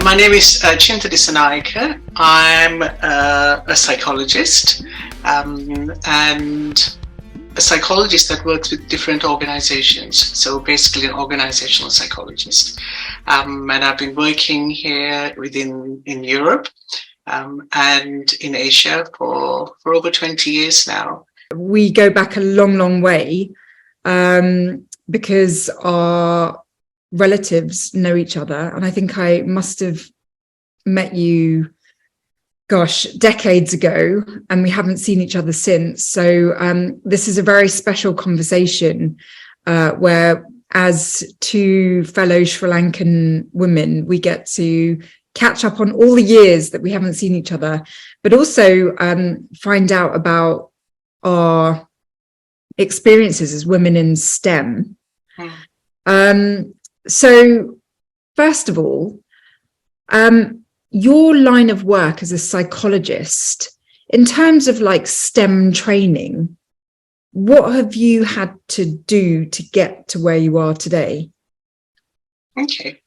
My name is Chintha Dissanayake. I'm a psychologist and a psychologist that works with different organizations. So basically an organizational psychologist. And I've been working here in Europe and in Asia for over 20 years now. We go back a long, long way because our relatives know each other. And I think I must have met you, decades ago, and we haven't seen each other since. So this is a very special conversation where, as two fellow Sri Lankan women, we get to catch up on all the years that we haven't seen each other, but also find out about our experiences as women in STEM. So first of all, your line of work as a psychologist, in terms of like STEM training, what have you had to do to get to where you are today? Okay.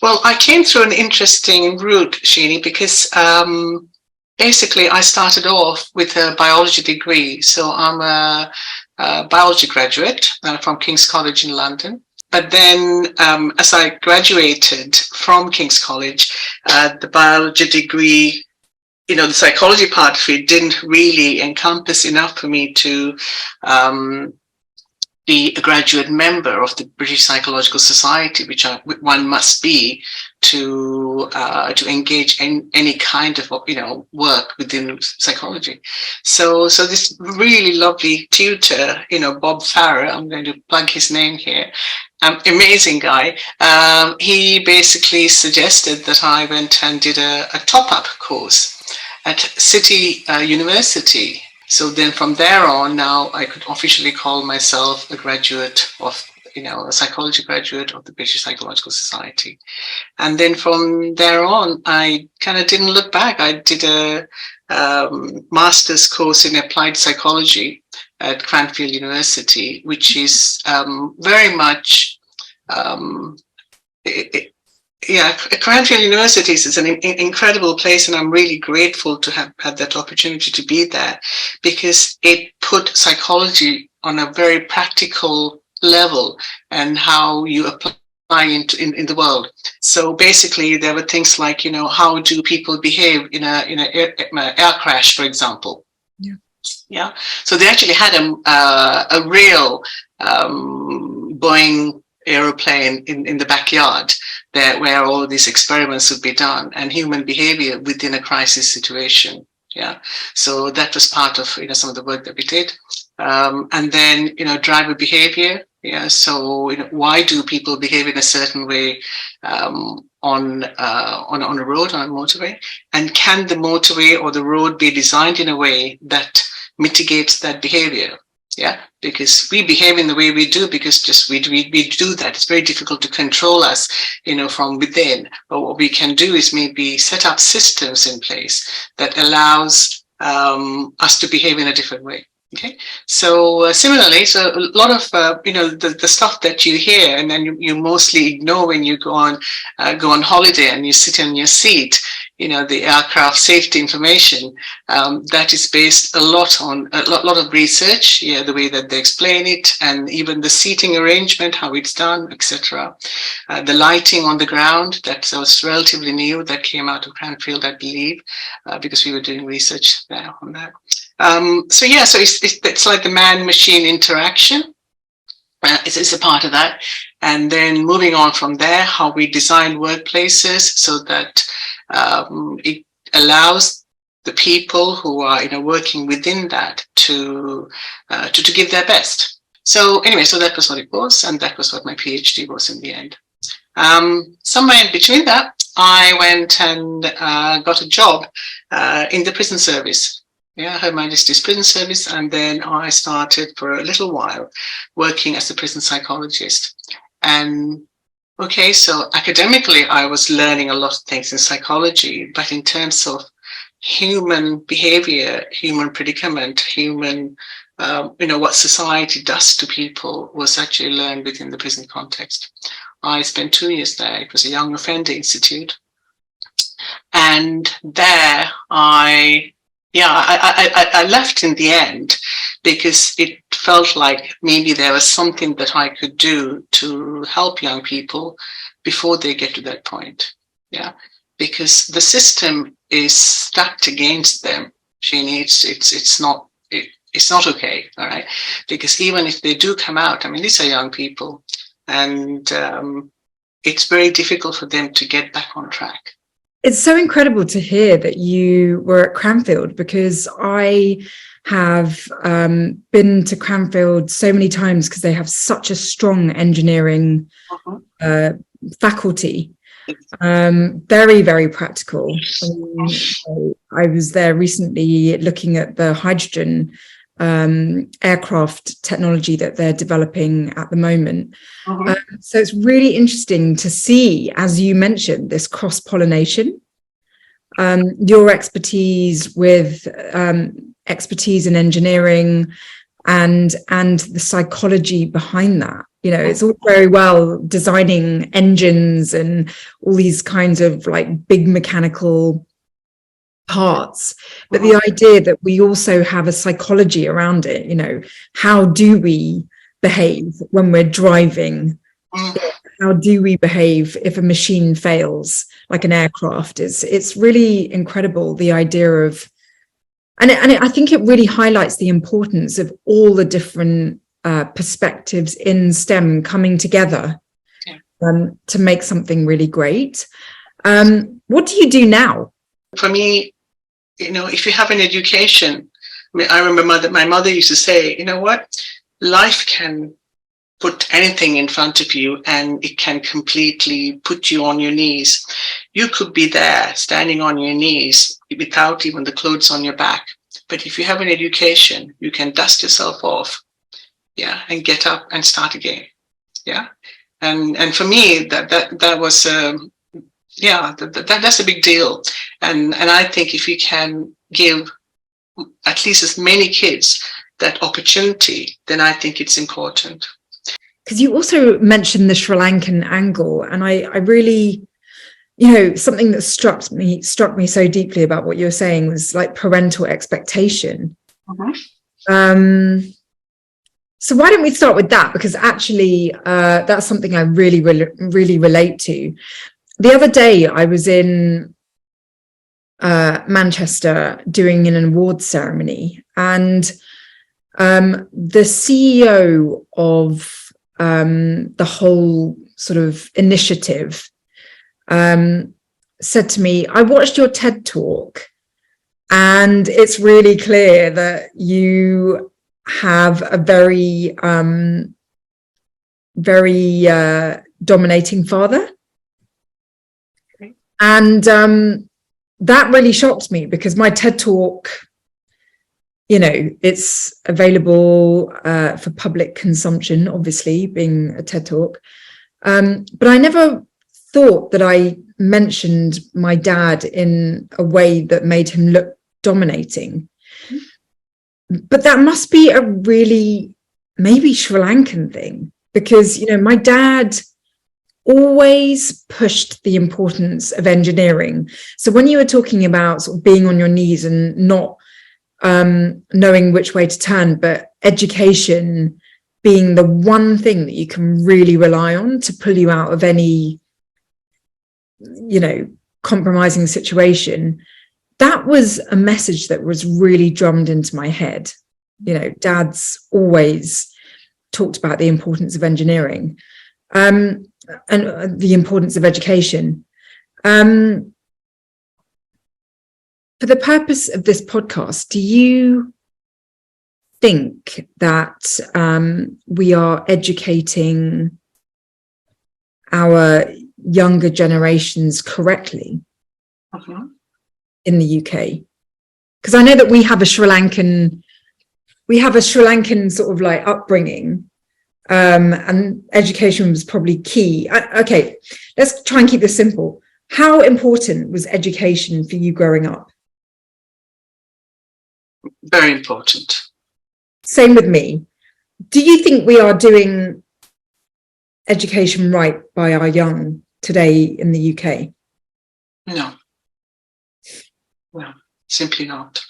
Well, I came through an interesting route, Sheeny, because basically I started off with a biology degree. So I'm a biology graduate from King's College in London. But then as I graduated from King's College, the biology degree, the psychology part of it didn't really encompass enough for me to be a graduate member of the British Psychological Society, which one must be to engage in any kind of work within psychology. So this really lovely tutor, Bob Farrer, I'm going to plug his name here, amazing guy. He basically suggested that I went and did a top-up course at City University. So then from there on, now I could officially call myself a graduate of, a psychology graduate of the British Psychological Society. And then from there on, I kind of didn't look back. I did a master's course in applied psychology at Cranfield University, which is very much, Cranfield University is an incredible place, and I'm really grateful to have had that opportunity to be there, because it put psychology on a very practical level and how you apply in the world. So basically, there were things like, how do people behave in an air crash, for example? Yeah. So they actually had a real Boeing aeroplane in the backyard there, where all these experiments would be done, and human behavior within a crisis situation. Yeah. So that was part of some of the work that we did. And then driver behavior. Yeah. So why do people behave in a certain way on a road, on a motorway? And can the motorway or the road be designed in a way that mitigates that behavior? Yeah, because we behave in the way we do because we do that. It's very difficult to control us, from within. But what we can do is maybe set up systems in place that allows us to behave in a different way. Okay, so similarly, so a lot of the stuff that you hear and then you mostly ignore when you go on holiday and you sit in your seat, the aircraft safety information, that is based a lot on a lot of research, the way that they explain it, and even the seating arrangement, how it's done, etc. The lighting on the ground, that was relatively new, that came out of Cranfield, I believe, because we were doing research there on that. So it's like the man-machine interaction. It's a part of that. And then moving on from there, how we design workplaces so that it allows the people who are working within that to give their best. So anyway, so that was what it was, and that was what my PhD was in the end. Somewhere in between that, I went and got a job in the prison service. Yeah, Her Majesty's Prison Service, and then I started for a little while working as a prison psychologist. And okay, so academically, I was learning a lot of things in psychology, but in terms of human behavior, human predicament, what society does to people was actually learned within the prison context. I spent 2 years there. It was a young offender institute. And there I left in the end because it felt like maybe there was something that I could do to help young people before they get to that point. Yeah, because the system is stacked against them. It's not okay. All right, because even if they do come out, I mean, these are young people, and it's very difficult for them to get back on track. It's so incredible to hear that you were at Cranfield, because I have been to Cranfield so many times because they have such a strong engineering faculty. Very, very practical. I was there recently looking at the hydrogen aircraft technology that they're developing at the moment. So it's really interesting to see, as you mentioned, this cross-pollination. Your expertise with expertise in engineering and the psychology behind that. You know, it's all very well designing engines and all these kinds of like big mechanical parts, but the idea that we also have a psychology around it. You know, how do we behave when we're driving? How do we behave if a machine fails, like an aircraft? It's really incredible, the idea of, and I think it really highlights the importance of all the different perspectives in STEM coming together to make something really great. What do you do now? For me, you know, if you have an education, I remember my mother used to say, you know what, life can put anything in front of you and it can completely put you on your knees. You could be there standing on your knees without even the clothes on your back. But if you have an education, you can dust yourself off, and get up and start again. And for me, that was that's a big deal. And I think if you can give at least as many kids that opportunity, then I think it's important. Because you also mentioned the Sri Lankan angle, and I really, you know, something that struck me so deeply about what you were saying was like parental expectation. So why don't we start with that? Because actually, that's something I really relate to. The other day, I was in Manchester doing an awards ceremony, and the CEO of the whole sort of initiative said to me, I watched your TED talk, and it's really clear that you have a very dominating father. And that really shocked me, because my TED talk, you know, it's available for public consumption, obviously, being a TED talk. But I never thought that I mentioned my dad in a way that made him look dominating. But that must be a really maybe Sri Lankan thing, because, you know, my dad always pushed the importance of engineering. So when you were talking about sort of being on your knees and not knowing which way to turn, but education being the one thing that you can really rely on to pull you out of any, you know, compromising situation, that was a message that was really drummed into my head. You know, Dad's always talked about the importance of engineering and the importance of education. For the purpose of this podcast, do you think that we are educating our younger generations correctly in the UK? Because I know that we have a Sri Lankan sort of like upbringing, and education was probably key. Okay, let's try and keep this simple. How important was education for you growing up? Very important. Same with me. Do you think we are doing education right by our young today in the UK? No. Well, simply not.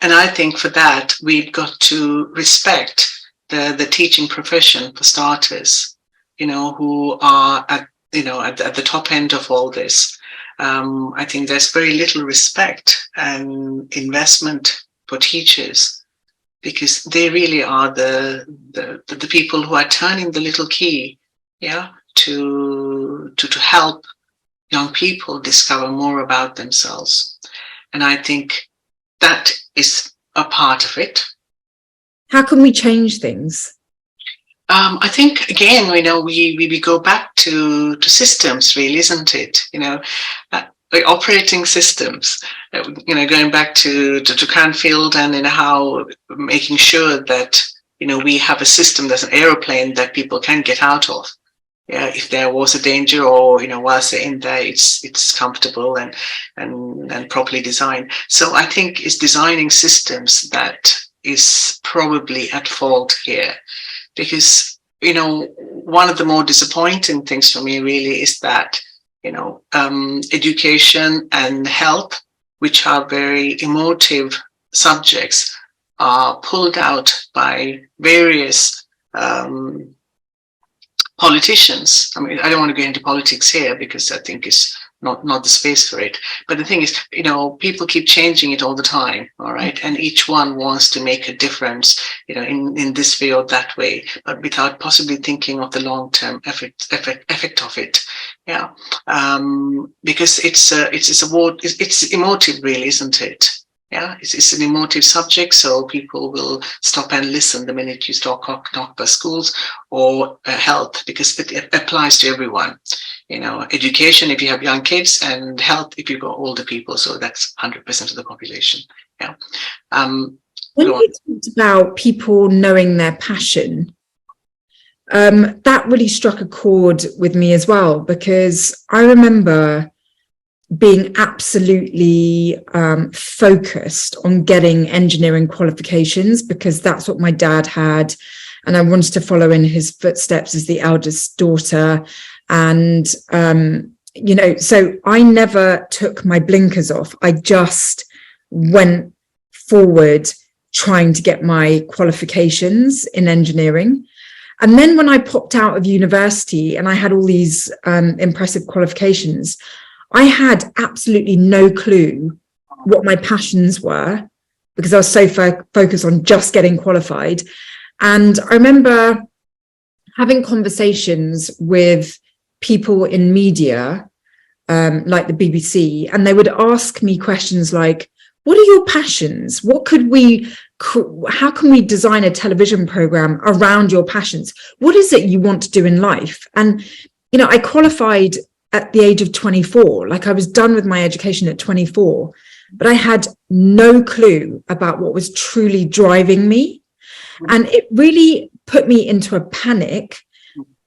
And I think for that, we've got to respect the teaching profession for starters, who are at the top end of all this. I think there's very little respect and investment for teachers, because they really are the people who are turning the little key, to help young people discover more about themselves. And I think that is a part of it. How can we change things? I think again, we go back to systems, really, isn't it? Like operating systems. Going back to Cranfield, and how making sure that we have a system that's an aeroplane that people can get out of. Yeah, if there was a danger, or whilst they're in there, it's comfortable and properly designed. So I think it's designing systems that is probably at fault here, because one of the more disappointing things for me really is that education and health, which are very emotive subjects, are pulled out by various politicians. I mean, I don't want to get into politics here because I think it's not the space for it. But the thing is, people keep changing it all the time, all right? And each one wants to make a difference, in this way or that way, but without possibly thinking of the long-term effect of it. Yeah, because it's emotive, really, isn't it? Yeah, it's an emotive subject, so people will stop and listen the minute you start talk about schools or health, because it applies to everyone. Education if you have young kids, and health if you've got older people. So that's 100% of the population. Yeah. When you talked about people knowing their passion, that really struck a chord with me as well, because I remember being absolutely focused on getting engineering qualifications, because that's what my dad had, and I wanted to follow in his footsteps as the eldest daughter. And so I never took my blinkers off. I just went forward trying to get my qualifications in engineering. And then when I popped out of university and I had all these impressive qualifications, I had absolutely no clue what my passions were, because I was so focused on just getting qualified. And I remember having conversations with people in media, like the BBC, and they would ask me questions like, what are your passions? How can we design a television program around your passions? What is it you want to do in life? And, I qualified at the age of 24, like I was done with my education at 24, but I had no clue about what was truly driving me. And it really put me into a panic,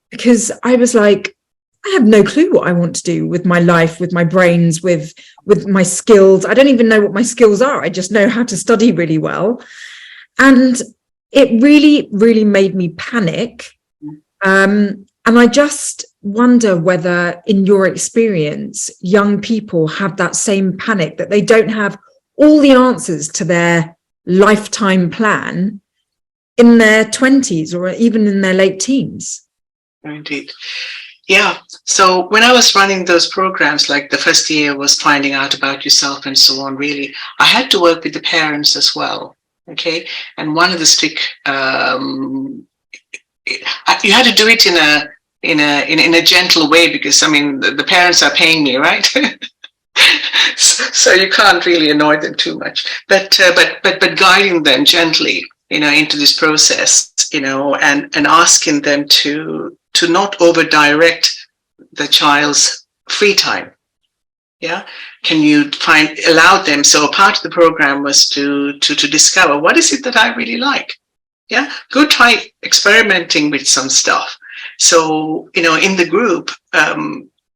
because I was like, I have no clue what I want to do with my life, with my brains, with my skills. I don't even know what my skills are. I just know how to study really well. And it really, really made me panic. And I just wonder whether, in your experience, young people have that same panic, that they don't have all the answers to their lifetime plan in their 20s or even in their late teens. Indeed. Yeah. So when I was running those programs, like the first year was finding out about yourself and so on, really, I had to work with the parents as well. Okay. And one of the strict, you had to do it in a gentle way, because the parents are paying me, right? So you can't really annoy them too much, but guiding them gently, into this process, and asking them to not over direct the child's free time. Yeah. Can you allow them? So a part of the program was to discover, what is it that I really like? Yeah. Go try experimenting with some stuff. So, in the group,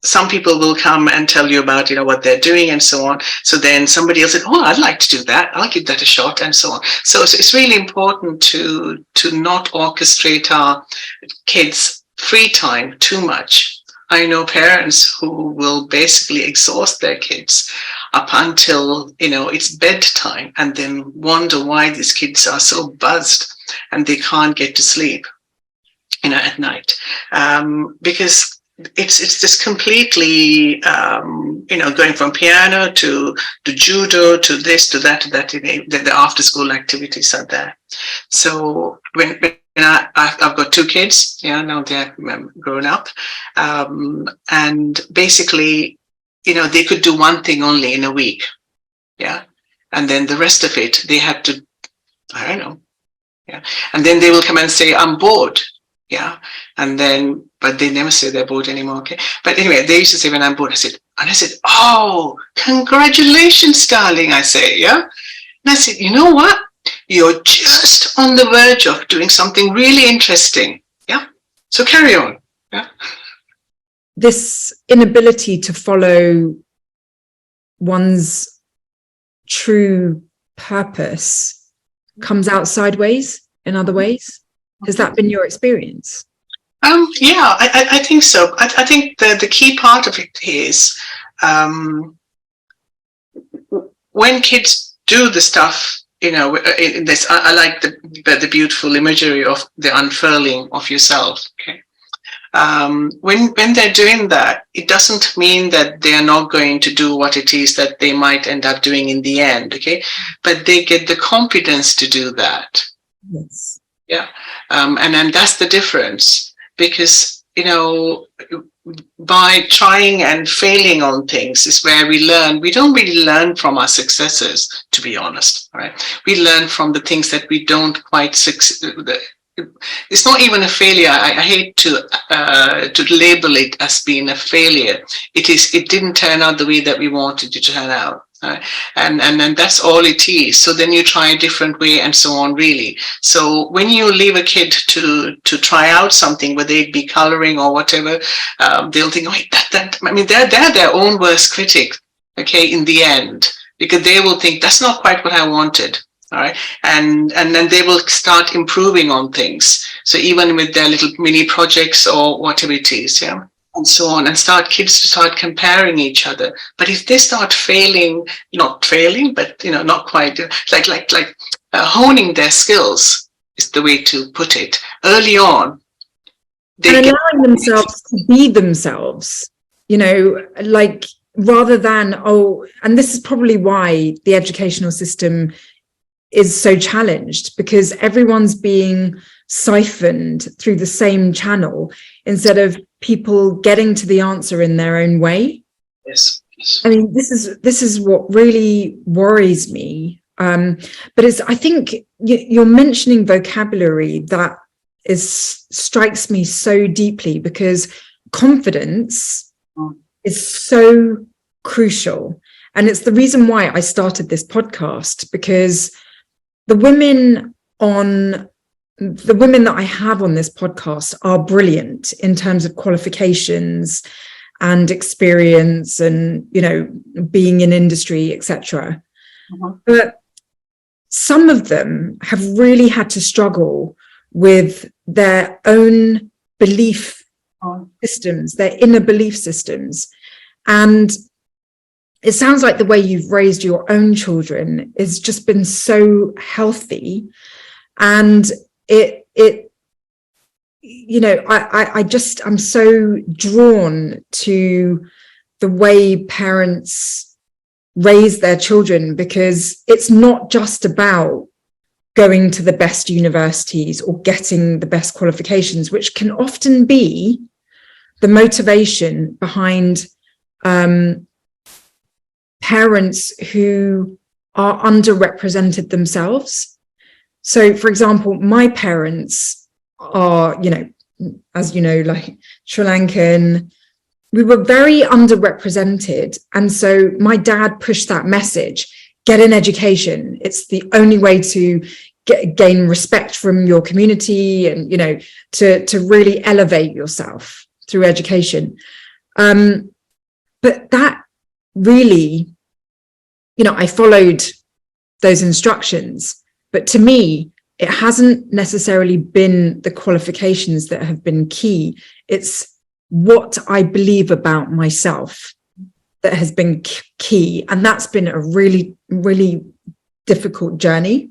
some people will come and tell you about, what they're doing and so on. So then somebody else said, oh, I'd like to do that. I'll give that a shot and so on. So it's really important to not orchestrate our kids' free time too much, I know parents who will basically exhaust their kids up until, it's bedtime, and then wonder why these kids are so buzzed and they can't get to sleep, at night. Because it's just completely, going from piano to judo, to this, to that, the after school activities are there. So when I've got two kids, now they're grown up, and basically, they could do one thing only in a week, and then the rest of it they have to, I don't know, and then they will come and say, I'm bored, and then, but they never say they're bored anymore, okay? But anyway, they used to say, when I'm bored, I said, oh, congratulations, darling, I say, and I said, you know what? You're just on the verge of doing something really interesting. So carry on. This inability to follow one's true purpose comes out sideways in other ways. Has that been your experience? I think so. I think the key part of it is when kids do the stuff, in this, I like the beautiful imagery of the unfurling of yourself. Okay, when they're doing that, it doesn't mean that they are not going to do what it is that they might end up doing in the end. Okay, but they get the confidence to do that. Yes. And that's the difference, because by trying and failing on things is where we learn. We don't really learn from our successes, to be honest, right? We learn from the things that we don't quite succeed. It's not even a failure. I hate to label it as being a failure. It didn't turn out the way that we wanted it to turn out. And that's all it is. So then you try a different way and so on, really. So when you leave a kid to try out something, whether it be coloring or whatever, they'll think, they're their own worst critic, okay, in the end, because they will think that's not quite what I wanted. All right. And then they will start improving on things. So even with their little mini projects or whatever it is, and so on, and kids to start comparing each other. But if they start not failing, but not quite, like honing their skills is the way to put it. Early on, and allowing themselves to be themselves, rather than, and this is probably why the educational system is so challenged, because everyone's being siphoned through the same channel instead of people getting to the answer in their own way. Yes. I mean, this is what really worries me. But I think you're mentioning vocabulary that strikes me so deeply, because confidence is so crucial. And it's the reason why I started this podcast, because the women that I have on this podcast are brilliant in terms of qualifications and experience and, being in industry, etc. But some of them have really had to struggle with their own belief systems, their inner belief systems. And it sounds like the way you've raised your own children has just been so healthy. And I'm so drawn to the way parents raise their children, because it's not just about going to the best universities or getting the best qualifications, which can often be the motivation behind parents who are underrepresented themselves. So, for example, my parents are, as you know, like Sri Lankan. We were very underrepresented. And so my dad pushed that message: get an education. It's the only way to gain respect from your community and, to really elevate yourself through education. But that really, I followed those instructions. But to me, it hasn't necessarily been the qualifications that have been key. It's what I believe about myself that has been key. And that's been a really, really difficult journey,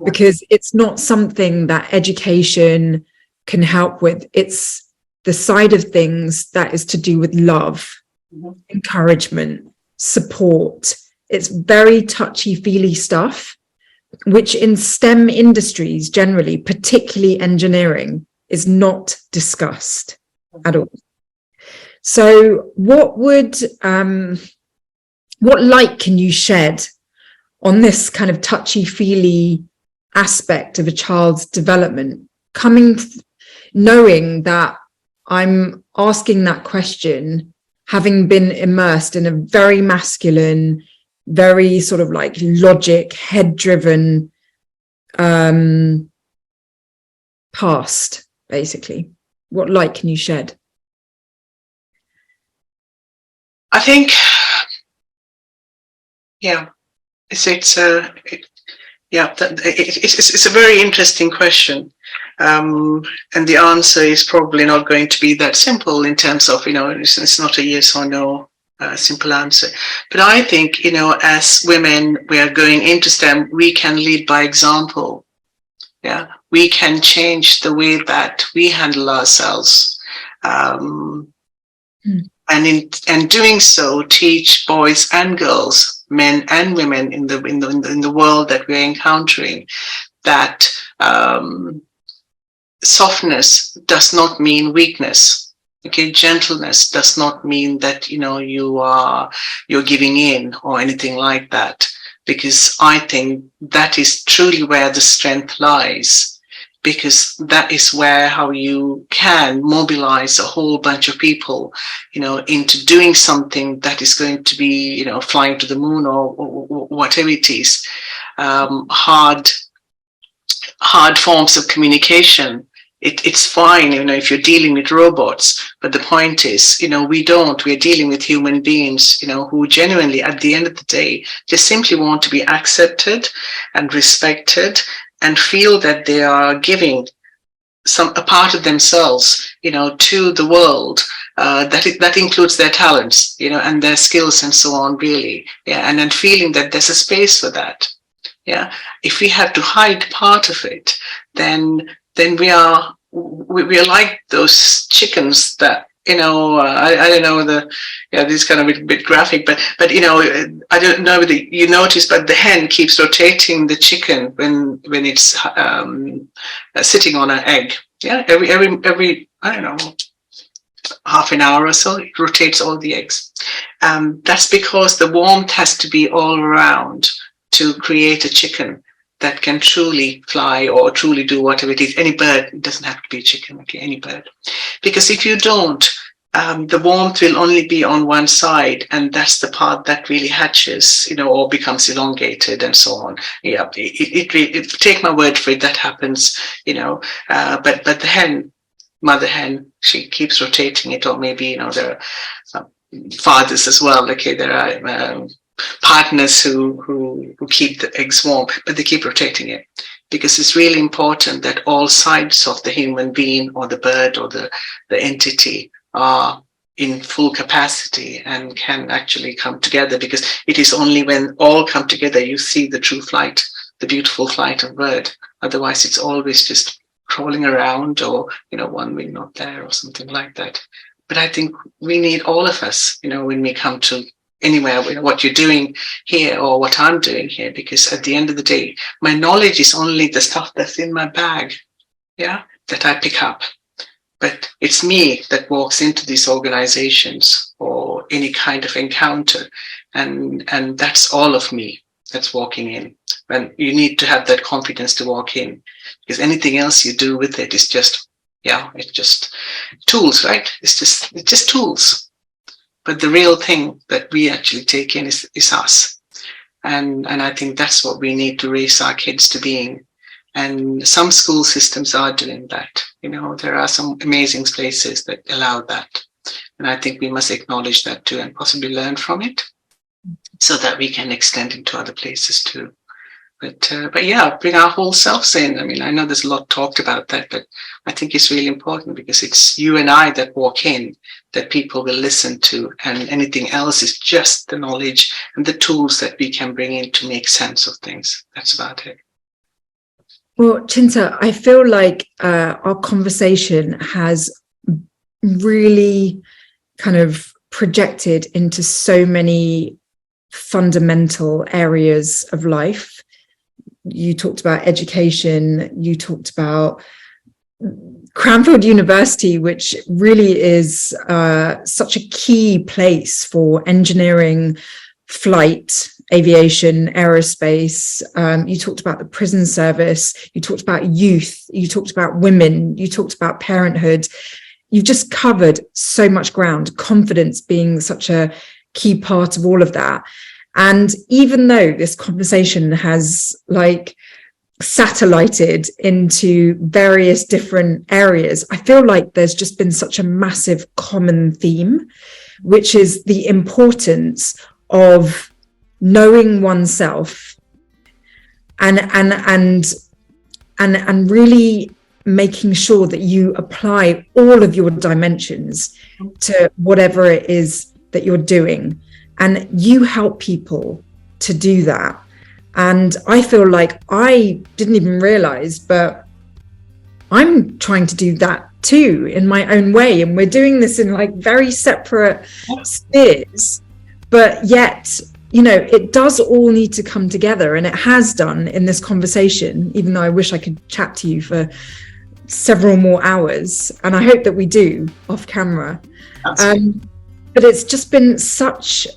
because it's not something that education can help with. It's the side of things that is to do with love, encouragement, support. It's very touchy-feely stuff, which in STEM industries generally, particularly engineering, is not discussed at all. So what light can you shed on this kind of touchy-feely aspect of a child's development, knowing that I'm asking that question, having been immersed in a very masculine, very sort of like logic, head-driven past, basically? What light can you shed? I think, yeah, it's a very interesting question, and the answer is probably not going to be that simple in terms of, it's not a yes or no simple answer. But I think, as women, we are going into STEM, we can lead by example. Yeah, we can change the way that we handle ourselves. And in doing so, teach boys and girls, men and women in the world that we're encountering, that softness does not mean weakness. Okay, gentleness does not mean that you're giving in or anything like that. Because I think that is truly where the strength lies. Because that is how you can mobilize a whole bunch of people, into doing something that is going to be, flying to the moon or whatever it is. Hard forms of communication. It's fine, if you're dealing with robots, but the point is, we're dealing with human beings, who genuinely, at the end of the day, just simply want to be accepted and respected, and feel that they are giving a part of themselves, to the world, that includes their talents, and their skills and so on, really. Yeah, and then feeling that there's a space for that. Yeah, if we have to hide part of it, then we are like those chickens that, I don't know this is kind of a bit graphic, but I don't know whether you notice, but the hen keeps rotating the chicken when it's sitting on an egg. Yeah, every I don't know, half an hour or so, it rotates all the eggs. That's because the warmth has to be all around to create a chicken that can truly fly or truly do whatever it is. Any bird, it doesn't have to be a chicken, okay, any bird. Because if you don't, the warmth will only be on one side, and that's the part that really hatches, or becomes elongated and so on. Yeah, it take my word for it, that happens, but the mother hen, she keeps rotating it, or maybe, there are fathers as well, okay, there are partners who keep the eggs warm, but they keep rotating it, because it's really important that all sides of the human being or the bird or the entity are in full capacity and can actually come together, because it is only when all come together you see the true flight, the beautiful flight of bird. Otherwise it's always just crawling around, or one wing not there or something like that. But I think we need all of us, when we come to anywhere, what you're doing here or what I'm doing here, because at the end of the day, my knowledge is only the stuff that's in my bag, yeah, that I pick up. But it's me that walks into these organizations or any kind of encounter, and that's all of me that's walking in. And you need to have that confidence to walk in, because anything else you do with it is just, it's just tools, right? It's just tools. But the real thing that we actually take in is us. And I think that's what we need to raise our kids to being. And some school systems are doing that. There are some amazing places that allow that. And I think we must acknowledge that too, and possibly learn from it, so that we can extend it to other places too. But yeah, bring our whole selves in. I mean, I know there's a lot talked about that, but I think it's really important because it's you and I that walk in that people will listen to, and anything else is just the knowledge and the tools that we can bring in to make sense of things. That's about it. Well, Chintha, I feel like our conversation has really kind of projected into so many fundamental areas of life. You talked about education, you talked about Cranfield University, which really is such a key place for engineering, flight, aviation, aerospace. You talked about the prison service, you talked about youth, you talked about women, you talked about parenthood. You've just covered so much ground, confidence being such a key part of all of that. And even though this conversation has like satellited into various different areas, I feel like there's just been such a massive common theme, which is the importance of knowing oneself and really making sure that you apply all of your dimensions to whatever it is that you're doing. And you help people to do that. And I feel like I didn't even realize, but I'm trying to do that too in my own way. And we're doing this in like very separate spheres, but yet, you know, it does all need to come together, and it has done in this conversation, even though I wish I could chat to you for several more hours. And I hope that we do off camera. But it's just been such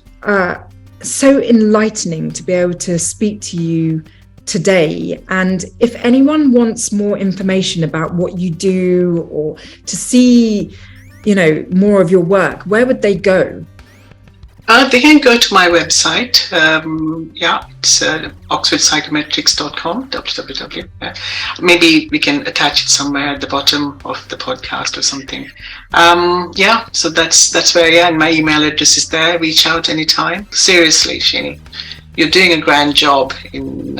so enlightening to be able to speak to you today. And if anyone wants more information about what you do or to see, you know, more of your work, where would they go? They can go to my website. It's oxfordpsychometrics.com, www. Maybe we can attach it somewhere at the bottom of the podcast or something. So that's where I am. My email address is there. Reach out anytime. Seriously, Shini, you're doing a grand job in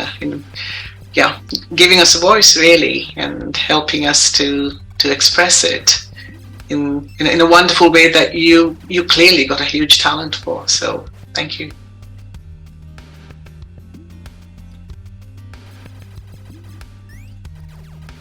giving us a voice, really, and helping us to express it in a wonderful way that you clearly got a huge talent for. So thank you.